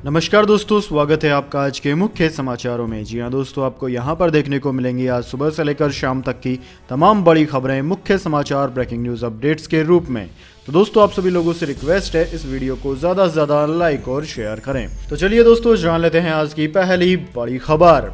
नमस्कार दोस्तों, स्वागत है आपका आज के मुख्य समाचारों में। जी हां दोस्तों, आपको यहां पर देखने को मिलेंगी आज सुबह से लेकर शाम तक की तमाम बड़ी खबरें मुख्य समाचार ब्रेकिंग न्यूज़ अपडेट्स के रूप में। तो दोस्तों, आप सभी लोगों से रिक्वेस्ट है इस वीडियो को ज़्यादा से ज़्यादा लाइक और शेयर करें। तो चलिए दोस्तों, जान लेते हैं आज की पहली बड़ी खबर।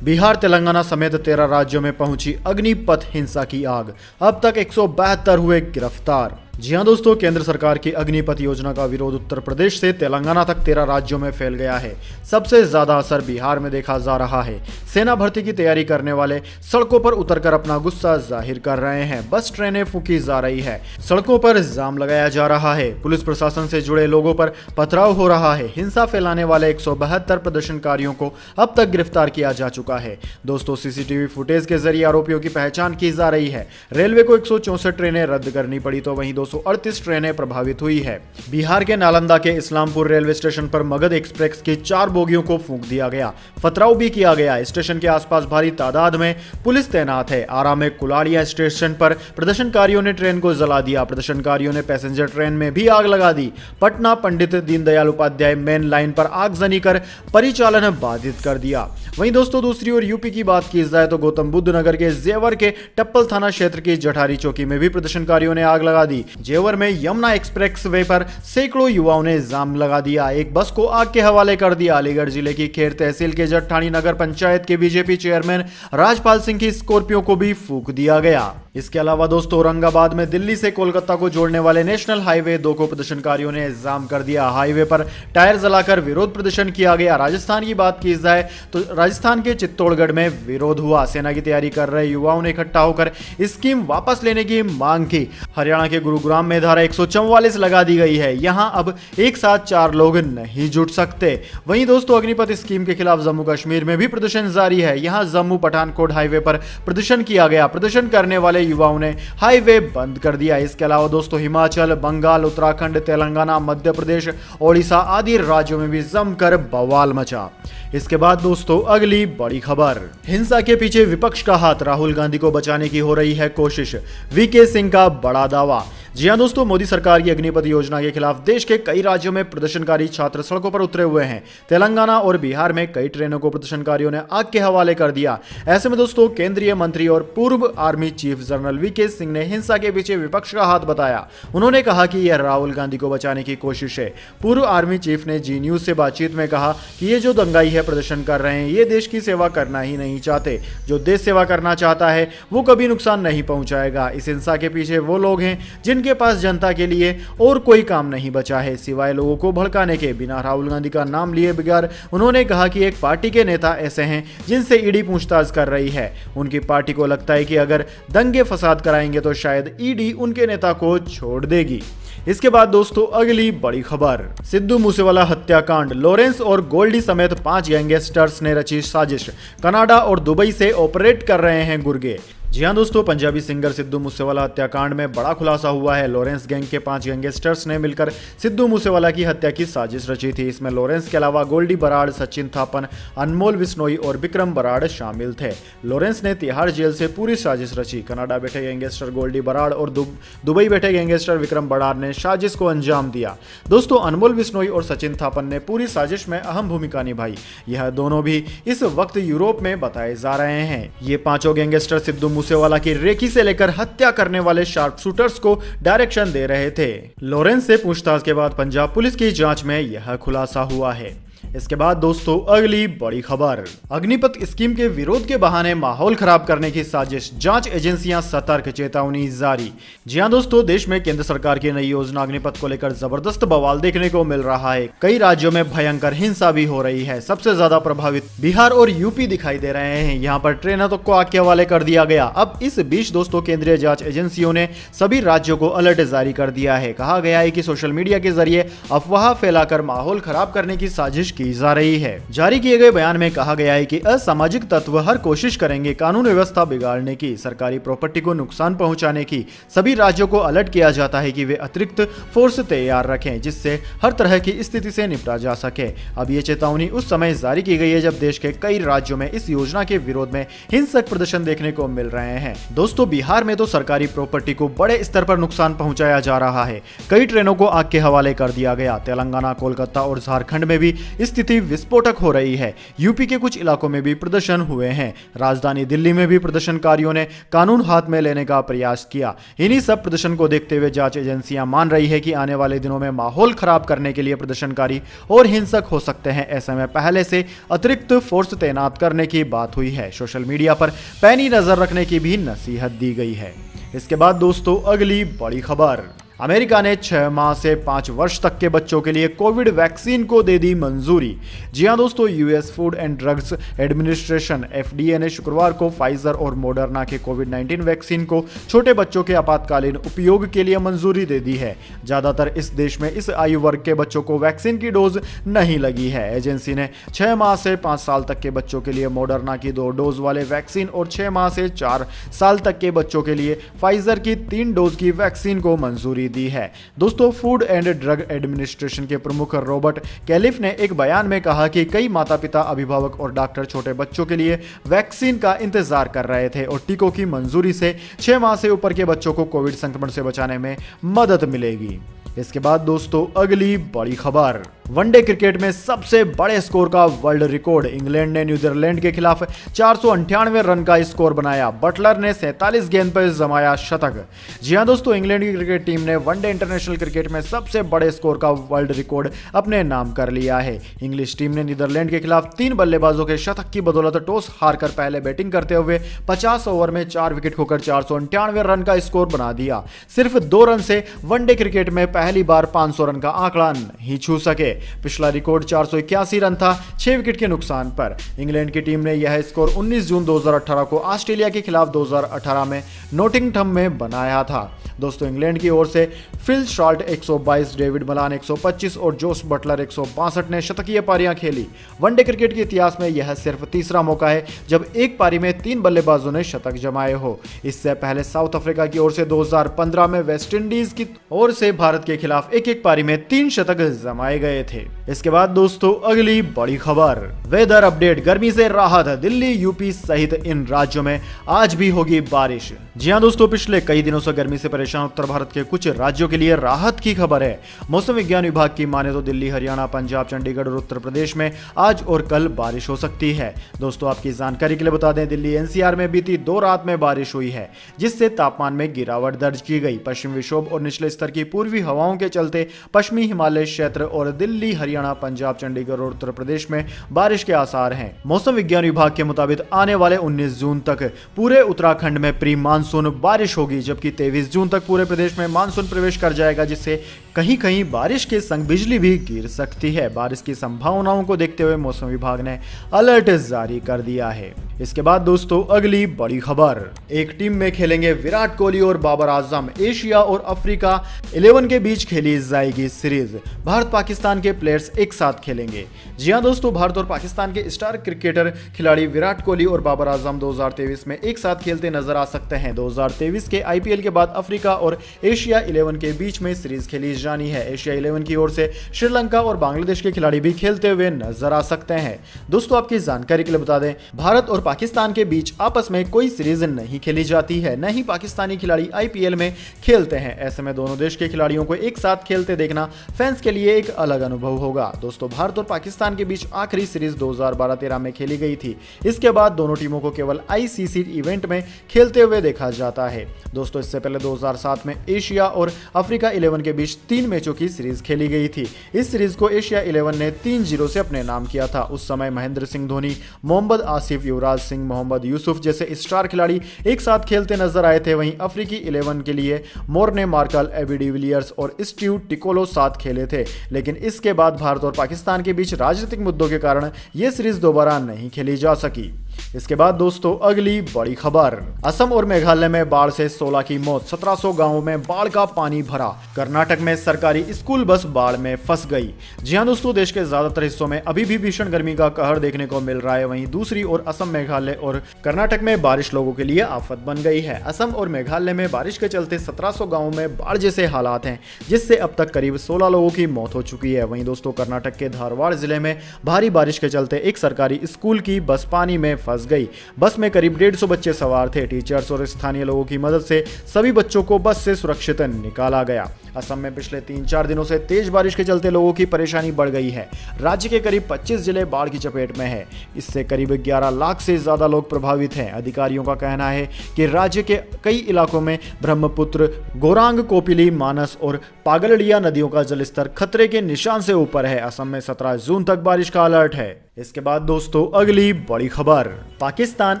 बिहार, तेलंगाना समेत 13 राज्यों में पहुंची अग्निपथ हिंसा की आग, अब तक 172 हुए गिरफ्तार। जी हां दोस्तों, केंद्र सरकार की अग्निपथ योजना का विरोध उत्तर प्रदेश से तेलंगाना तक 13 राज्यों में फैल गया है। सबसे ज्यादा असर बिहार में देखा जा रहा है। सेना भर्ती की तैयारी करने वाले सड़कों पर उतरकर अपना गुस्सा जाहिर कर रहे हैं। बस ट्रेनें फूकी जा रही है, सड़कों पर जाम लगाया जा रहा है, पुलिस प्रशासन से जुड़े लोगों पर पथराव हो रहा है। हिंसा फैलाने वाले 172 प्रदर्शनकारियों को अब तक गिरफ्तार किया जा चुका है। दोस्तों, सीसीटीवी फुटेज के जरिए आरोपियों की पहचान की जा रही है। रेलवे को 164 ट्रेनें रद्द करनी पड़ी तो वहीं 238 ट्रेनें प्रभावित हुई है। बिहार के नालंदा के इस्लामपुर रेलवे स्टेशन पर मगध एक्सप्रेस की 4 बोगियों को फूंक दिया गया, पथराव भी किया गया। स्टेशन के आसपास भारी तादाद में पुलिस तैनात है। आरा में कुलाड़िया स्टेशन पर प्रदर्शनकारियों ने ट्रेन को जला दिया। प्रदर्शनकारियों ने पैसेंजर ट्रेन में भी आग लगा दी। पटना पंडित दीनदयाल उपाध्याय मेन लाइन पर आगजनी कर परिचालन बाधित कर दिया। वहीं दोस्तों, दूसरी ओर यूपी की बात की जाए तो गौतम बुद्ध नगर के जेवर के टप्पल थाना क्षेत्र की जठारी चौकी में भी प्रदर्शनकारियों ने आग लगा दी। जेवर में यमुना एक्सप्रेस वे पर सैकड़ों युवाओं ने जाम लगा दिया, एक बस को आग के हवाले कर दिया। अलीगढ़ जिले की खेर तहसील के जट्ठाणी नगर पंचायत के बीजेपी चेयरमैन राजपाल सिंह की स्कॉर्पियो को भी फूंक दिया गया। इसके अलावा दोस्तों, औरंगाबाद में दिल्ली से कोलकाता को जोड़ने वाले नेशनल हाईवे 2 को प्रदर्शनकारियों ने जाम कर दिया। हाईवे पर टायर जलाकर विरोध प्रदर्शन किया गया। राजस्थान की बात की जाए तो राजस्थान के चित्तौड़गढ़ में विरोध हुआ। सेना की तैयारी कर रहे युवाओं ने इकट्ठा होकर स्कीम वापस लेने की मांग की। हरियाणा के गुरुग्राम में धारा 144 लगा दी गई है। यहां अब एक साथ 4 लोग नहीं जुट सकते। वहीं दोस्तों, अग्निपथ स्कीम के खिलाफ जम्मू कश्मीर में भी प्रदर्शन जारी है। यहां जम्मू पठानकोट हाईवे पर प्रदर्शन किया गया। प्रदर्शन करने वाले युवाओं ने हाईवे बंद कर दिया। इसके अलावा दोस्तों, हिमाचल, बंगाल, उत्तराखंड, तेलंगाना, मध्य प्रदेश, ओडिशा आदि राज्यों में भी जमकर बवाल मचा। इसके बाद दोस्तों, अगली बड़ी खबर। हिंसा के पीछे विपक्ष का हाथ, राहुल गांधी को बचाने की हो रही है कोशिश, वीके सिंह का बड़ा दावा। जी हां दोस्तों, मोदी सरकार की अग्निपथ योजना के खिलाफ देश के कई राज्यों में प्रदर्शनकारी छात्र सड़कों पर उतरे हुए हैं। तेलंगाना और बिहार में कई ट्रेनों को प्रदर्शनकारियों ने आग के हवाले कर दिया। ऐसे में दोस्तों, केंद्रीय मंत्री और पूर्व army chief general VK Singh ने हिंसा के पीछे विपक्ष का हाथ बताया। उन्होंने कहा कि यह राहुल गांधी को बचाने की कोशिश है। पूर्व आर्मी चीफ ने जी न्यूज से बातचीत में कहा कि ये जो दंगाई है प्रदर्शन कर रहे हैं, ये देश की सेवा करना ही नहीं चाहते। जो देश सेवा करना चाहता है वो कभी नुकसान नहीं पहुंचाएगा। इस हिंसा के पीछे वो लोग हैं जिनके पास जनता के लिए और कोई काम नहीं बचा है सिवाय लोगों को भड़काने के। बिना राहुल गांधी का नाम लिए बगैर उन्होंने कहा कि एक पार्टी के नेता ऐसे हैं जिनसे ईडी पूछताछ कर रही है। उनकी पार्टी को लगता है कि अगर दंगे फसाद कराएंगे तो शायद ईडी उनके नेता को छोड़ देगी। इसके बाद दोस्तों, अगली बड़ी खबर। सिद्धू मूसेवाला हत्याकांड, लॉरेंस और गोल्डी समेत 5 गैंगस्टर्स ने रची साजिश, कनाडा और दुबई से ऑपरेट कर रहे हैं गुर्गे। जी हां दोस्तों, पंजाबी सिंगर सिद्धू मूसेवाला हत्याकांड में बड़ा खुलासा हुआ है। लॉरेंस गैंग के 5 गैंगस्टर्स ने मिलकर सिद्धू मूसेवाला की हत्या की साजिश रची थी। इसमें लॉरेंस के अलावा गोल्डी बराड़, सचिन थापन, अनमोल बिश्नोई और विक्रम बराड़ शामिल थे। लॉरेंस ने तिहाड़ जेल से पूरी साजिश रची। कनाडा बैठे गैंगस्टर गोल्डी बराड़ और दुबई बैठे गैंगस्टर विक्रम बराड़ ने साजिश को अंजाम दिया। दोस्तों, अनमोल बिश्नोई और सचिन थापन ने पूरी साजिश में अहम भूमिका निभाई। यह दोनों भी इस वक्त यूरोप में बताए जा रहे हैं। ये 5 गैंगस्टर सिद्धू मूसेवाला की रेकी से लेकर हत्या करने वाले शार्प शूटर्स को डायरेक्शन दे रहे थे। लॉरेंस से पूछताछ के बाद पंजाब पुलिस की जांच में यह खुलासा हुआ है। इसके बाद दोस्तों, अगली बड़ी खबर। अग्निपथ स्कीम के विरोध के बहाने माहौल खराब करने की साजिश, जांच एजेंसियां सतर्क, चेतावनी जारी। जी हां दोस्तों, देश में केंद्र सरकार की नई योजना अग्निपथ को लेकर जबरदस्त बवाल देखने को मिल रहा है। कई राज्यों में भयंकर हिंसा भी हो रही है। सबसे ज्यादा प्रभावित बिहार और यूपी दिखाई दे रहे हैं। यहाँ पर ट्रेनों तक को आग के हवाले कर दिया गया। अब इस बीच दोस्तों, केंद्रीय जांच एजेंसियों ने सभी राज्यों को अलर्ट जारी कर दिया है। कहा गया है कि सोशल मीडिया के जरिए अफवाह फैलाकर माहौल खराब करने की साजिश की जा रही है। जारी किए गए बयान में कहा गया है कि असामाजिक तत्व हर कोशिश करेंगे कानून व्यवस्था बिगाड़ने की, सरकारी प्रॉपर्टी को नुकसान पहुंचाने की। सभी राज्यों को अलर्ट किया जाता है कि वे अतिरिक्त फोर्स तैयार रखें जिससे हर तरह की स्थिति से निपटा जा सके। अब ये चेतावनी उस समय जारी की गई है जब देश के कई राज्यों में इस योजना के विरोध में हिंसक प्रदर्शन देखने को मिल रहे हैं। दोस्तों, बिहार में तो सरकारी प्रॉपर्टी को बड़े स्तर पर नुकसान पहुंचाया जा रहा है। कई ट्रेनों को आग के हवाले कर दिया गया। तेलंगाना, कोलकाता और झारखंड में भी स्थिति विस्फोटक हो रही है। यूपी के कुछ इलाकों में भी प्रदर्शन हुए हैं। राजधानी दिल्ली में भी प्रदर्शनकारियों ने कानून हाथ में लेने का प्रयास किया। इन्हीं सब प्रदर्शन को देखते हुए जांच एजेंसियां मान रही है कि आने वाले दिनों में माहौल खराब करने के लिए प्रदर्शनकारी और हिंसक हो सकते हैं। ऐसे में पहले से अतिरिक्त फोर्स तैनात करने की बात हुई है। सोशल मीडिया पर पैनी नजर रखने की भी नसीहत दी गई है। इसके बाद दोस्तों अगली बड़ी खबर, अमेरिका ने 6 माह से 5 वर्ष तक के बच्चों के लिए कोविड वैक्सीन को दे दी मंजूरी। जी हां दोस्तों, US food and drugs administration FDA ने शुक्रवार को फाइजर और मॉडर्ना के कोविड-19 वैक्सीन को छोटे बच्चों के आपातकालीन उपयोग के लिए मंजूरी दे दी है। ज्यादातर इस देश में इस आयु वर्ग के बच्चों को वैक्सीन की डोज नहीं लगी है। एजेंसी ने 6 माह से 5 साल तक के बच्चों के लिए मॉडर्ना की 2 डोज वाले वैक्सीन और 6 माह से 4 साल तक के बच्चों के लिए फाइजर की 3 डोज की वैक्सीन को मंजूरी दी है। दोस्तों, फूड एंड ड्रग एडमिनिस्ट्रेशन के प्रमुख रॉबर्ट कैलिफ ने एक बयान में कहा कि कई माता पिता, अभिभावक और डॉक्टर छोटे बच्चों के लिए वैक्सीन का इंतजार कर रहे थे और टीकों की मंजूरी से 6 माह से ऊपर के बच्चों को कोविड संक्रमण से बचाने में मदद मिलेगी। इसके बाद दोस्तों अगली बड़ी खबर, वनडे क्रिकेट में सबसे बड़े स्कोर का वर्ल्ड रिकॉर्ड। इंग्लैंड ने न्यूजीलैंड के खिलाफ 498 रन का स्कोर बनाया। बटलर ने 47 गेंद पर जमाया शतक। जी हां दोस्तों, इंग्लैंड की क्रिकेट टीम ने वनडे इंटरनेशनल क्रिकेट में सबसे बड़े स्कोर का वर्ल्ड रिकॉर्ड अपने नाम कर लिया है। इंग्लिश टीम ने नीदरलैंड के खिलाफ 3 बल्लेबाजों के शतक की बदौलत टॉस हारकर पहले बैटिंग करते हुए 50 ओवर में 4 विकेट खोकर 498 रन का स्कोर बना दिया। सिर्फ 2 रन से वनडे क्रिकेट में पहली बार 500 रन का आंकड़ा नहीं छू सके। पिछला रिकॉर्ड 481 रन था 6 विकेट के नुकसान पर। इंग्लैंड की टीम ने यह स्कोर 19 जून 2018 को ऑस्ट्रेलिया के खिलाफ 2018 में नोटिंगहम में बनाया था। दोस्तों, इंग्लैंड की ओर से फिल शॉल्ट 122, डेविड मलान 125 और जोस बटलर 162 ने शतकीय पारियां खेली। वनडे क्रिकेट के इतिहास में यह सिर्फ तीसरा मौका है जब एक पारी में 3 बल्लेबाजों ने शतक जमाए हो। इससे पहले साउथ अफ्रीका की ओर से 2015 में वेस्टइंडीज की ओर से भारत के खिलाफ एक पारी में 3 शतक जमाए गए थे। इसके बाद दोस्तों अगली बड़ी खबर, वेदर अपडेट, गर्मी से राहत। दिल्ली, यूपी सहित इन राज्यों में आज भी होगी बारिश। जी हां दोस्तों, पिछले कई दिनों से गर्मी से परेशान उत्तर भारत के कुछ राज्यों के लिए राहत की खबर है। मौसम विज्ञान विभाग की माने तो दिल्ली, हरियाणा, पंजाब, चंडीगढ़ और उत्तर प्रदेश में आज और कल बारिश हो सकती है। दोस्तों, आपकी जानकारी के लिए बता दें, दिल्ली एनसीआर में बीती 2 रात में बारिश हुई है, जिससे तापमान में गिरावट दर्ज की गई। पश्चिमी विक्षोभ और निचले स्तर की पूर्वी हवाओं के चलते पश्चिमी हिमालय क्षेत्र और दिल्ली, हरियाणा, पंजाब, चंडीगढ़ और उत्तर प्रदेश में बारिश के आसार हैं। मौसम विज्ञान विभाग के मुताबिक आने वाले 19 जून तक पूरे उत्तराखंड में प्री मानसून बारिश होगी, जबकि 23 जून तक पूरे प्रदेश में मानसून प्रवेश कर जाएगा, जिससे कहीं कहीं बारिश के संग बिजली भी गिर सकती है। बारिश की संभावनाओं को देखते हुए मौसम विभाग ने अलर्ट जारी कर दिया है। इसके बाद दोस्तों अगली बड़ी खबर, एक टीम में खेलेंगे विराट कोहली और बाबर आजम। एशिया और अफ्रीका 11 के बीच खेली जाएगी सीरीज। भारत पाकिस्तान के प्लेयर्स एक साथ खेलेंगे। जी हां दोस्तों, भारत और पाकिस्तान के स्टार क्रिकेटर खिलाड़ी विराट कोहली और बाबर आजम 2023 में एक साथ खेलते नजर आ सकते हैं। 2023 के आईपीएल के बाद अफ्रीका और एशिया 11 के बीच में सीरीज खेली जानी है। एशिया 11 की ओर से श्रीलंका और बांग्लादेश के खिलाड़ी भी खेलते हुए नजर आ सकते हैं। दोस्तों, आपकी जानकारी के लिए बता दें, भारत और पाकिस्तान के बीच आपस में कोई सीरीज नहीं खेली जाती है, न ही पाकिस्तानी खिलाड़ी आईपीएल में खेलते हैं। ऐसे में दोनों देश के खिलाड़ियों को एक साथ खेलते देखना फैंस के लिए एक अलग अनुभव होगा। दोस्तों, भारत और पाकिस्तान के बीच आखिरी सीरीज 2012-13 में खेली गई थी। इसके बाद दोनों टीमों को केवल आईसीसी इवेंट में खेलते हुए देखा जाता है। दोस्तों, इससे पहले 2007 में एशिया और अफ्रीका 11 के बीच 3 मैचों की सीरीज खेली गई थी। इस सीरीज को एशिया 11 ने 3-0 से अपने नाम किया था। उस समय महेंद्र सिंह धोनी, मोहम्मद आसिफ, युवराज सिंह, मोहम्मद यूसुफ जैसे स्टार खिलाड़ी एक साथ खेलते नजर आए थे। वहीं अफ्रीकी 11 के लिए मोर्ने मार्कल, एबी डिविलियर्स और स्टीव टिकोलो साथ खेले थे। लेकिन इसके बाद भारत और पाकिस्तान के बीच राजनीतिक मुद्दों के कारण यह सीरीज दोबारा नहीं खेली जा सकी। इसके बाद दोस्तों अगली बड़ी खबर, असम और मेघालय में बाढ़ से 16 की मौत, 1700 गांवों में बाढ़ का पानी भरा। कर्नाटक में सरकारी स्कूल बस बाढ़ में फंस गई। जी हां दोस्तों, देश के ज्यादातर हिस्सों में अभी भी भीषण गर्मी का कहर देखने को मिल रहा है। वहीं दूसरी ओर असम, मेघालय और कर्नाटक में बारिश लोगों के लिए आफत बन गई है। असम और मेघालय में बारिश के चलते 1700 गांवों में बाढ़ जैसे हालात हैं, जिससे अब तक करीब 16 लोगों की मौत हो चुकी है। वहीं दोस्तों, कर्नाटक के धारवाड़ जिले में भारी बारिश के चलते एक सरकारी स्कूल की बस पानी में फंस गई। बस में करीब 150 बच्चे सवार थे। टीचर्स और स्थानीय लोगों की मदद से सभी बच्चों को बस से सुरक्षित निकाला गया। असम में पिछले 3-4 दिनों से तेज बारिश के चलते लोगों की परेशानी बढ़ गई है। राज्य के करीब 25 जिले बाढ़ की चपेट में है। इससे करीब 11 लाख से ज्यादा लोग प्रभावित हैं। अधिकारियों का कहना है कि राज्य के कई इलाकों में ब्रह्मपुत्र, गोरांग, कोपिली, मानस और पागलडिया नदियों का जलस्तर खतरे के निशान से ऊपर है। असम में 17 जून तक बारिश का अलर्ट है। इसके बाद दोस्तों अगली बड़ी खबर, पाकिस्तान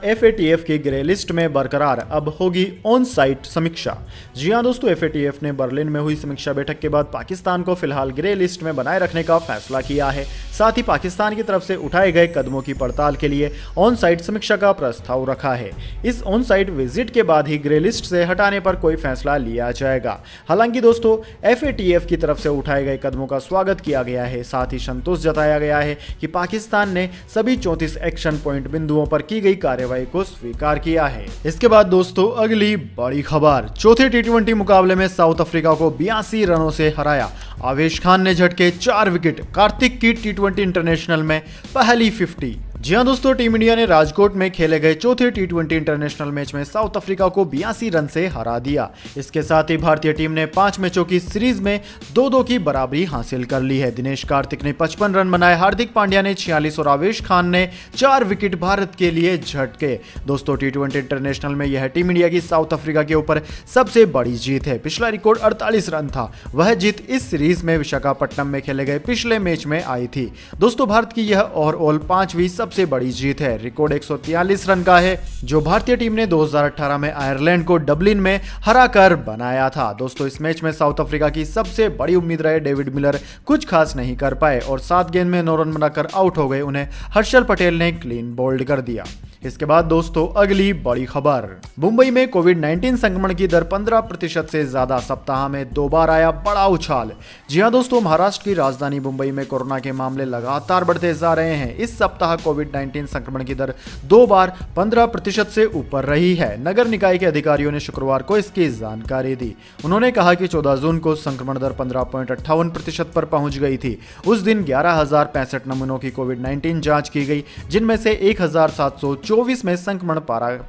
FATF की ग्रे लिस्ट में बरकरार, अब होगी ऑन साइट समीक्षा। जी हां दोस्तों, FATF ने बर्लिन में हुई समीक्षा बैठक के बाद पाकिस्तान को फिलहाल ग्रे लिस्ट में बनाए रखने का फैसला किया है। साथ ही पाकिस्तान की तरफ से उठाए गए कदमों की पड़ताल के लिए ऑन साइट समीक्षा का प्रस्ताव रखा है। इस ऑन साइट विजिट के बाद ही ग्रे लिस्ट से हटाने पर कोई फैसला लिया जाएगा। हालांकि दोस्तों FATF की तरफ से उठाए गए कदमों का स्वागत किया गया है। साथ ही संतोष जताया गया है कि पाकिस्तान ने सभी 34 एक्शन पॉइंट बिंदुओं पर की गई कार्रवाई को स्वीकार किया है। इसके बाद दोस्तों अगली बड़ी खबर, चौथे T20 मुकाबले में साउथ अफ्रीका को 82 रनों से हराया। आवेश खान ने झटके 4 विकेट, कार्तिक की T20 इंटरनेशनल में पहली 50। जी हां दोस्तों, टीम इंडिया ने राजकोट में खेले गए चौथे T20 इंटरनेशनल मैच में साउथ अफ्रीका को 82 रन से हरा दिया। इसके साथ ही भारतीय टीम ने 5 मैचों की सीरीज में 2-2 की बराबरी हासिल कर ली है। दिनेश कार्तिक ने 55 रन बनाए, हार्दिक पांड्या ने 46 और आवेश खान ने 4 विकेट भारत के लिए झटके। दोस्तों T20 इंटरनेशनल में यह टीम इंडिया की साउथ अफ्रीका के ऊपर सबसे बड़ी जीत है। पिछला रिकॉर्ड 48 रन था। वह जीत इस सीरीज में विशाखापट्टनम में खेले गए पिछले मैच में आई थी। दोस्तों भारत की यह ओवरऑल 5वीं सबसे बड़ी जीत है। रिकॉर्ड 143 रन का है, जो भारतीय टीम ने 2018 में आयरलैंड को डबलिन में हराकर बनाया था। दोस्तों इस मैच में साउथ अफ्रीका की सबसे बड़ी उम्मीद रहे डेविड मिलर कुछ खास नहीं कर पाए और 7 गेंद में 9 रन बनाकर आउट हो गए। उन्हें हर्षल पटेल ने क्लीन बोल्ड कर दिया। इसके बाद दोस्तों अगली बड़ी खबर, मुंबई में कोविड-19 संक्रमण की दर 15% से ज्यादा, सप्ताह में 2 बार आया बड़ा उछाल। जी हां दोस्तों, महाराष्ट्र की राजधानी मुंबई में कोरोना के मामले लगातार बढ़ते जा रहे हैं। इस सप्ताह कोविड-19 संक्रमण की दर 2 बार 15% से ऊपर रही है। नगर निकाय के अधिकारियों ने शुक्रवार को इसकी जानकारी दी। उन्होंने कहा कि 14 जून को संक्रमण दर 15.58% पर पहुंच गई थी। उस दिन 11,065 नमूनों की कोविड-19 जांच की गई, जिनमें से 1,724 में संक्रमण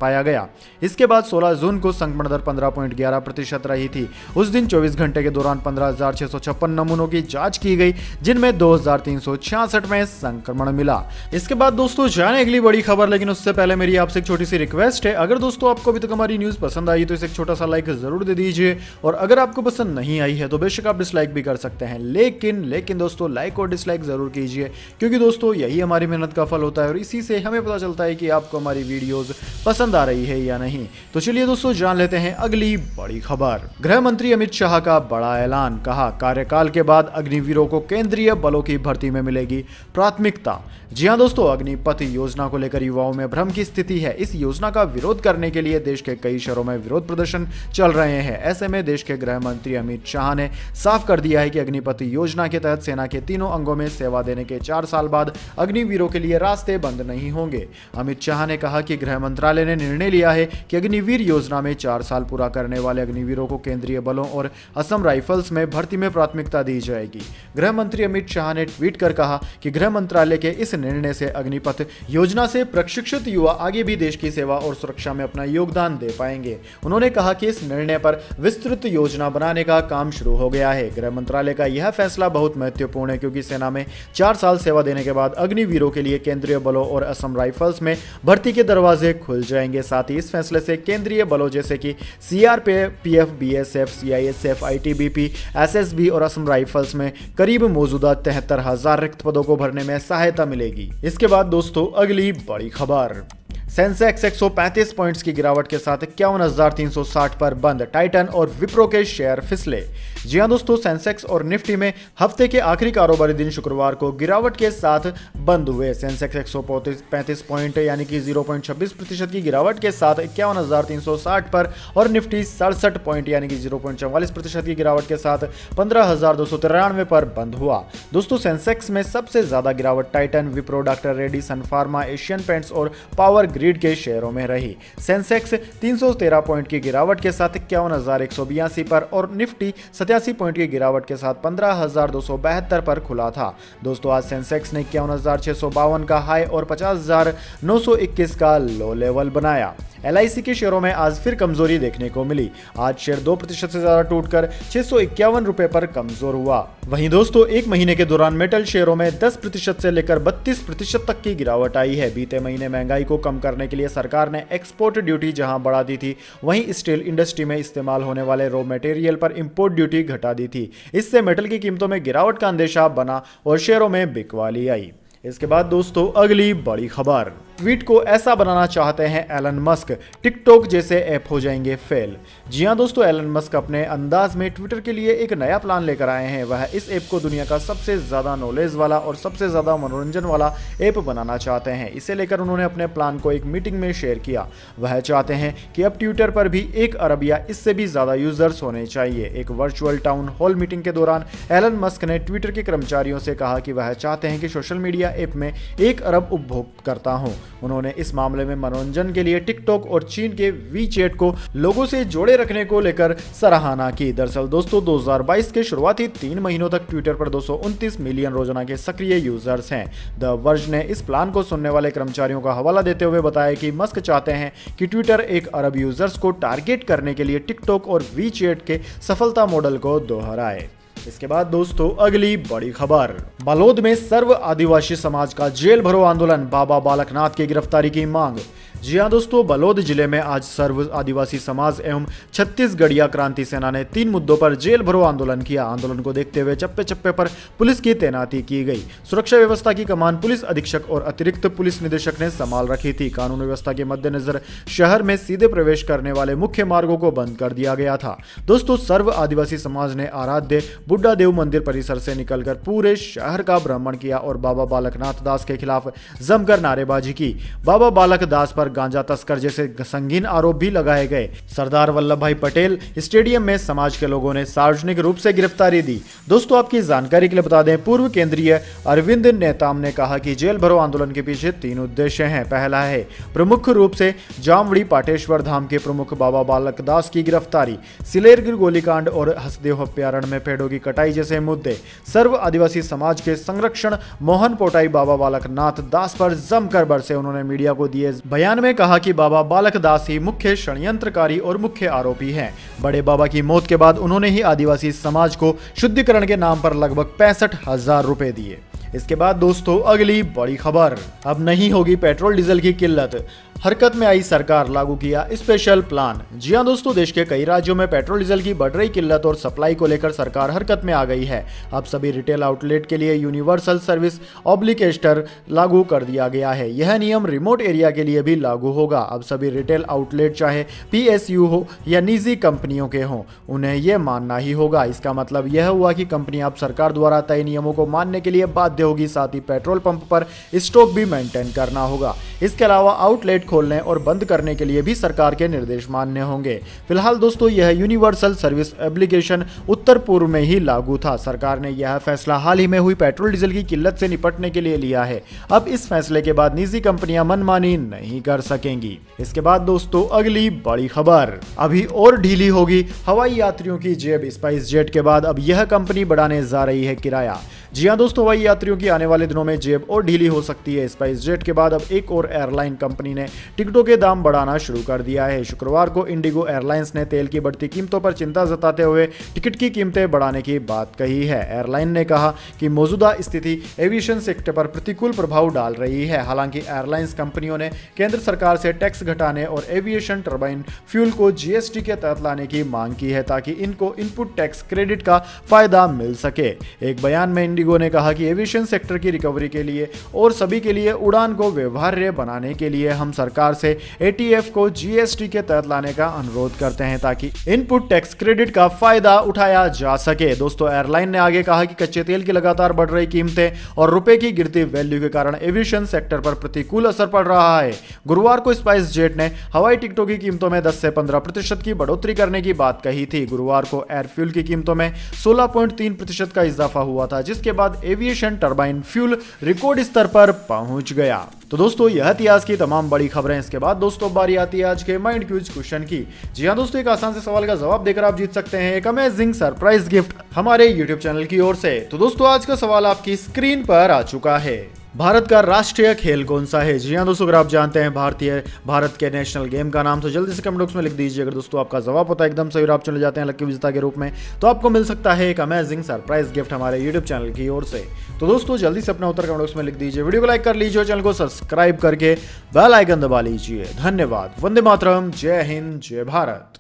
पाया गया। इसके बाद 16 जून को संक्रमण दर 15.11% रही थी। उस दिन 24 घंटे के दौरान 15,656 नमूनों की जांच की गई, जिनमें 2,366 में संक्रमण मिला। इसके बाद दोस्तों जाने अगली बड़ी खबर, लेकिन उससे पहले मेरी आपसे एक छोटी सी रिक्वेस्ट है। अगर दोस्तों आपको अभी तक हमारी न्यूज पसंद आई तो इसे एक छोटा सा लाइक जरूर दे दीजिए, और अगर आपको पसंद नहीं आई है तो बेशक आप डिसलाइक भी कर सकते हैं, लेकिन दोस्तों लाइक और डिसलाइक जरूर कीजिए, क्योंकि दोस्तों यही हमारी मेहनत का फल होता है और इसी से हमें पता चलता है कि आपको हमारी वीडियोस पसंद आ रही है या नहीं। तो चलिए दोस्तों जान लेते हैं अगली बड़ी खबर। गृह मंत्री अमित शाह का बड़ा ऐलान, कहा कार्यकाल के बाद अग्निवीरों को केंद्रीय बलों की भर्ती में मिलेगी प्राथमिकता। जी हां दोस्तों, अग्निपथ योजना को लेकर युवाओं में भ्रम की स्थिति है। इस योजना का विरोध करने के लिए देश के कई शहरों में विरोध प्रदर्शन चल रहे हैं। ऐसे में देश के गृह मंत्री अमित शाह ने साफ कर दिया है कि अग्निपथ योजना के तहत सेना के तीनों अंगों में सेवा देने के 4 साल बाद अग्निवीरों के लिए रास्ते बंद नहीं होंगे। अमित शाह ने कहा कि गृह मंत्रालय ने निर्णय लिया है कि अग्निवीर योजना में 4 साल पूरा करने वाले अग्निवीरों को केंद्रीय बलों और असम राइफल्स में भर्ती में प्राथमिकता दी जाएगी। गृह मंत्री अमित शाह ने ट्वीट कर कहा कि गृह मंत्रालय के इस निर्णय से अग्निपथ योजना से प्रशिक्षित युवा आगे भी देश की सेवा और सुरक्षा में अपना योगदान दे पाएंगे। उन्होंने कहा कि इस निर्णय पर विस्तृत योजना बनाने का काम शुरू हो गया है। गृह मंत्रालय का यह फैसला बहुत महत्वपूर्ण है, क्योंकि सेना में 4 साल सेवा देने के बाद अग्निवीरों के लिए केंद्रीय बलों और असम राइफल्स में भर्ती के दरवाजे खुल जाएंगे। साथ ही इस फैसले से केंद्रीय बलों जैसे कि CRPF, BSF, CISF, ITBP, SSB और असम राइफल्स में करीब मौजूदा 73,000 रिक्त पदों को भरने में सहायता मिलेगी। इसके बाद दोस्तों अगली बड़ी खबर, सेंसेक्स 135 पॉइंट्स की गिरावट के साथ 51,360 पर बंद, टाइटन और विप्रो के शेयर फिसले। जी हां दोस्तों, सेंसेक्स और निफ्टी में हफ्ते के आखिरी कारोबारी दिन शुक्रवार को गिरावट के साथ बंद हुए। सेंसेक्स 135 पॉइंट यानी कि 0.26% की गिरावट के साथ 51,360 पर और निफ्टी 67 पॉइंट यानी कि 0.44% की गिरावट के साथ 15,293 पर बंद हुआ। दोस्तों सेंसेक्स में सबसे ज्यादा गिरावट टाइटन, विप्रो, डॉक्टर रेड्डी, सन फार्मा, एशियन पेंट्स और पावर ग्रिड के शेयरों में रही। सेंसेक्स 313 पॉइंट की गिरावट के साथ 51,182 पर और निफ्टी 87 पॉइंट की गिरावट के साथ 15,272 पर खुला था। दोस्तों आज सेंसेक्स ने 51,652 का हाई और 50,921 का लो लेवल बनाया। LIC के शेयरों में आज फिर कमजोरी देखने को मिली। आज शेयर 2% से ज्यादा टूटकर 651 रुपए पर कमजोर हुआ। वहीं दोस्तों एक महीने के दौरान मेटल शेयरों में 10% से लेकर 32% तक की गिरावट आई है। बीते महीने महंगाई को कम करने के लिए सरकार ने एक्सपोर्ट ड्यूटी जहां बढ़ा दी थी, वहीं स्टील इंडस्ट्री में इस्तेमाल होने वाले रॉ मटेरियल पर इंपोर्ट ड्यूटी घटा दी थी। इससे मेटल की कीमतों में गिरावट का अंदेशा बना और शेयरों में बिकवाली आई। इसके बाद दोस्तों अगली बड़ी खबर, ट्वीट को ऐसा बनाना चाहते हैं एलन मस्क, टिकटॉक जैसे ऐप हो जाएंगे फेल। जी हां दोस्तों, एलन मस्क अपने अंदाज में ट्विटर के लिए एक नया प्लान लेकर आए हैं। वह इस ऐप को दुनिया का सबसे ज्यादा नॉलेज वाला और सबसे ज्यादा मनोरंजन वाला ऐप बनाना चाहते हैं। इसे लेकर उन्होंने अपने प्लान को एक मीटिंग में शेयर किया। वह चाहते हैं कि अब ट्विटर पर भी 1 अरब या इससे भी ज्यादा यूजर्स होने चाहिए। एक वर्चुअल टाउन हॉल मीटिंग के दौरान एलन मस्क ने ट्विटर के कर्मचारियों से कहा कि वह चाहते हैं कि सोशल मीडिया ऐप में 1 अरब उपभोक्ता हों। उन्होंने इस मामले में मनोरंजन के लिए टिकटॉक और चीन के वीचैट को लोगों से जोड़े रखने को लेकर सराहना की। दरअसल दोस्तों 2022 के शुरुआती 3 महीनों तक ट्विटर पर 229 मिलियन रोजाना के सक्रिय यूजर्स हैं। द वर्ज ने इस प्लान को सुनने वाले कर्मचारियों का हवाला देते हुए बताया कि मस्क चाहते हैं कि ट्विटर 1 अरब यूजर्स को टारगेट करने के लिए टिकटॉक और वीचैट के सफलता मॉडल को दोहराए। इसके बाद दोस्तों अगली बड़ी खबर, बालोद में सर्व आदिवासी समाज का जेल भरो आंदोलन, बाबा बालकनाथ की गिरफ्तारी की मांग। जी हां दोस्तों, बालोद जिले में आज सर्व आदिवासी समाज एवं छत्तीसगढ़िया क्रांति सेना ने 3 मुद्दों पर जेल भरो आंदोलन किया। आंदोलन को देखते हुए चप्पे चप्पे पर पुलिस की तैनाती की गई। सुरक्षा व्यवस्था की कमान पुलिस अधीक्षक और अतिरिक्त पुलिस निदेशक ने संभाल रखी थी। कानून व्यवस्था के मद्देनजर शहर में सीधे प्रवेश करने वाले मुख्य मार्गों को बंद कर दिया गया था। दोस्तों सर्व आदिवासी समाज ने आराध्य बुड्ढा देव मंदिर परिसर से निकलकर पूरे शहर का भ्रमण किया और बाबा बालकनाथ दास के खिलाफ जमकर नारेबाजी की। बाबा बालक दास पर गांजा तस्कर जैसे संगीन आरोप भी लगाए गए। सरदार वल्लभ भाई पटेल स्टेडियम में समाज के लोगों ने सार्वजनिक रूप से गिरफ्तारी दी। दोस्तों आपकी जानकारी के लिए बता दें, पूर्व केंद्रीय अरविंद नेताम ने कहा कि जेल भरो आंदोलन के पीछे 3 उद्देश्य हैं। पहला है प्रमुख रूप से जामवड़ी पाटेश्वर धाम के प्रमुख बाबा बालक दास की गिरफ्तारी, सिलेरगिर गोलीकांड और हसदेव अभ्यारण्य में पेड़ों की कटाई जैसे मुद्दे। सर्व आदिवासी समाज के संरक्षण मोहन पोटाई बाबा बालकनाथ दास पर जमकर बरसे। उन्होंने मीडिया को दिए बयान में कहा कि बाबा बालक दास ही मुख्य षड्यंत्रकारी और मुख्य आरोपी हैं। बड़े बाबा की मौत के बाद उन्होंने ही आदिवासी समाज को शुद्धिकरण के नाम पर लगभग 65,000 रुपए दिए। इसके बाद दोस्तों अगली बड़ी खबर, अब नहीं होगी पेट्रोल डीजल की किल्लत, हरकत में आई सरकार, लागू किया स्पेशल प्लान। जी हां दोस्तों, देश के कई राज्यों में पेट्रोल डीजल की बढ़ रही किल्लत और सप्लाई को लेकर सरकार हरकत में आ गई है। अब सभी रिटेल आउटलेट के लिए यूनिवर्सल सर्विस ऑब्लिगेशन लागू कर दिया गया है। यह नियम रिमोट एरिया के लिए भी लागू होगा। अब सभी रिटेल आउटलेट चाहे PSU हो या निजी कंपनियों के हों, उन्हें यह मानना ही होगा। इसका मतलब यह हुआ कि कंपनी अब सरकार द्वारा तय नियमों को मानने के लिए बाध्य होगी। साथ ही पेट्रोल पंप पर स्टॉक भी मेंटेन करना होगा। इसके अलावा आउटलेट खोलने और बंद करने के लिए भी सरकार के निर्देश मान्य होंगे। फिलहाल दोस्तों यह यूनिवर्सल सर्विस एप्लीकेशन उत्तर पूर्व में ही लागू था। सरकार ने यह फैसला हाल ही में हुई पेट्रोल डीजल की किल्लत से निपटने के लिए लिया है। अब इस फैसले के बाद निजी कंपनियां मनमानी नहीं कर सकेंगी। इसके बाद दोस्तों अगली बड़ी खबर, अभी और ढीली होगी हवाई यात्रियों की जेब। स्पाइस जेट के बाद अब यह कंपनी बढ़ाने जा रही है किराया। जी हां दोस्तों, हवाई यात्रियों की आने वाले दिनों में जेब और ढीली हो सकती है। स्पाइस जेट के बाद अब एक और एयरलाइन कंपनी ने टिकटों के दाम बढ़ाना शुरू कर दिया है। शुक्रवार को इंडिगो एयरलाइंस ने तेल की बढ़ती कीमतों पर चिंता जताते हुए टिकट की कीमतें बढ़ाने की बात कही है। एयरलाइन ने कहा कि मौजूदा स्थिति एविएशन सेक्टर पर प्रतिकूल प्रभाव डाल रही है। हालांकि एयरलाइंस कंपनियों ने केंद्र सरकार से टैक्स घटाने और एविएशन टर्बाइन फ्यूल को GST के तहत लाने की मांग की है ताकि इनको इनपुट टैक्स क्रेडिट का फायदा मिल सके। एक बयान में इंडिगो ने कहा कि एविएशन सेक्टर की रिकवरी के लिए और सभी के लिए उड़ान को व्यवहार्य बनाने के लिए हम सरकार से ATF को GST के तहत लाने का अनुरोध करते हैं ताकि इनपुट टैक्स क्रेडिट का फायदा उठाया जा सके। दोस्तों एयरलाइन ने आगे कहा कि कच्चे तेल की लगातार बढ़ रही कीमतें और रुपए की गिरती वैल्यू के कारण एविएशन सेक्टर पर प्रतिकूल असर पड़ रहा है। गुरुवार को स्पाइस जेट ने हवाई टिकटों की कीमतों में 10 से 15% की बढ़ोतरी करने की बात कही थी। गुरुवार को एयर फ्यूल की कीमतों में 16.3% का इजाफा हुआ था, जिसके बाद एविएशन टर्बाइन फ्यूल रिकॉर्ड स्तर पर पहुंच गया। तो दोस्तों यह थी आज की तमाम बड़ी खबरें। इसके बाद दोस्तों बारी आती है आज के माइंड क्यूज क्वेश्चन की। जी हां दोस्तों, एक आसान से सवाल का जवाब देकर आप जीत सकते हैं एक अमेजिंग सरप्राइज गिफ्ट हमारे YouTube चैनल की ओर से। तो दोस्तों आज का सवाल आपकी स्क्रीन पर आ चुका है। भारत का राष्ट्रीय खेल कौन सा है? जी हाँ दोस्तों, अगर आप जानते हैं भारत के नेशनल गेम का नाम तो जल्दी से कमेंट बॉक्स में लिख दीजिए। अगर दोस्तों आपका जवाब होता है एकदम सही और आप चले जाते हैं लकी विजेता के रूप में, तो आपको मिल सकता है एक अमेजिंग सरप्राइज गिफ्ट हमारे यूट्यूब चैनल की ओर से। तो दोस्तों जल्दी से अपना उत्तर कमेंट बॉक्स में लिख दीजिए, वीडियो को लाइक कर लीजिए और चैनल को सब्सक्राइब करके बेल आइकन दबा लीजिए। धन्यवाद। वंदे मातरम। जय हिंद, जय भारत।